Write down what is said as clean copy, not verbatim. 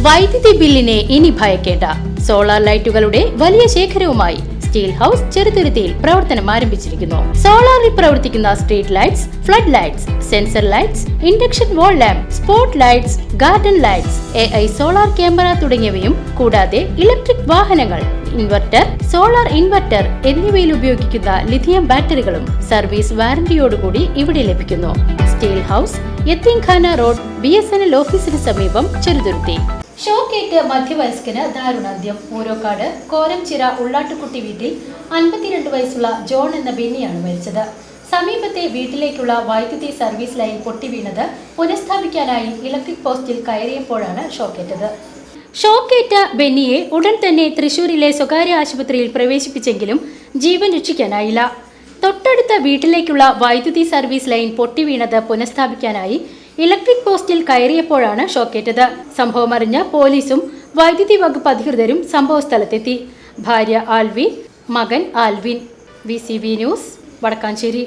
വൈദ്യുതി ബില്ലിനെ ഇനി ഭയക്കേണ്ട. സോളാർ ലൈറ്റുകളുടെ വലിയ ശേഖരവുമായി സ്റ്റീൽ ഹൗസ് ചെറുതുരുത്തിയിൽ പ്രവർത്തനം ആരംഭിച്ചിരിക്കുന്നു. സോളാറിൽ പ്രവർത്തിക്കുന്ന street lights, flood lights, sensor lights, induction wall lamp, spot lights, garden lights, AI solar camera തുടങ്ങിയവയും കൂടാതെ ഇലക്ട്രിക് വാഹനങ്ങൾ, ഇൻവെർട്ടർ, സോളാർ ഇൻവെർട്ടർ എന്നിവയിൽ ഉപയോഗിക്കുന്ന ലിഥിയം ബാറ്ററികളും സർവീസ് വാറന്റിയോടുകൂടി ഇവിടെ ലഭിക്കുന്നു. സ്റ്റീൽ ഹൗസ്, യത്തീംഖാന റോഡ്, BSNL ഓഫീസിന് സമീപം, ചെറുതുരുത്തി. ഷോക്കേറ്റ് മധ്യവയസ്കന് ദാരുണാന്ത്യം. ഊരോക്കാട് കോരംചിറ ഉള്ളാട്ടുകുട്ടി വീട്ടിൽ 52 വയസ്സുള്ള ജോൺ എന്ന ബെന്നിയാണ് മരിച്ചത്. സമീപത്തെ വീട്ടിലേക്കുള്ള വൈദ്യുതി സർവീസ് ലൈൻ പൊട്ടിവീണത് പുനഃസ്ഥാപിക്കാനായി ഇലക്ട്രിക് പോസ്റ്റിൽ കയറിയപ്പോഴാണ് ഷോക്കേറ്റത്. ഷോക്കേറ്റ ബെന്നിയെ ഉടൻ തന്നെ തൃശൂരിലെ സ്വകാര്യ ആശുപത്രിയിൽ പ്രവേശിപ്പിച്ചെങ്കിലും ജീവൻ രക്ഷിക്കാനായില്ല. തൊട്ടടുത്ത വീട്ടിലേക്കുള്ള വൈദ്യുതി സർവീസ് ലൈൻ പൊട്ടിവീണത് പുനഃസ്ഥാപിക്കാനായി ഇലക്ട്രിക് പോസ്റ്റിൽ കയറിയപ്പോഴാണ് ഷോക്കേറ്റത്. സംഭവമറിഞ്ഞ പോലീസും വൈദ്യുതി വകുപ്പ് അധികൃതരും സംഭവസ്ഥലത്തെത്തി. ഭാര്യ ആൽവിൻ, മകൻ ആൽവിൻ. VCV news, Vadakkanchery.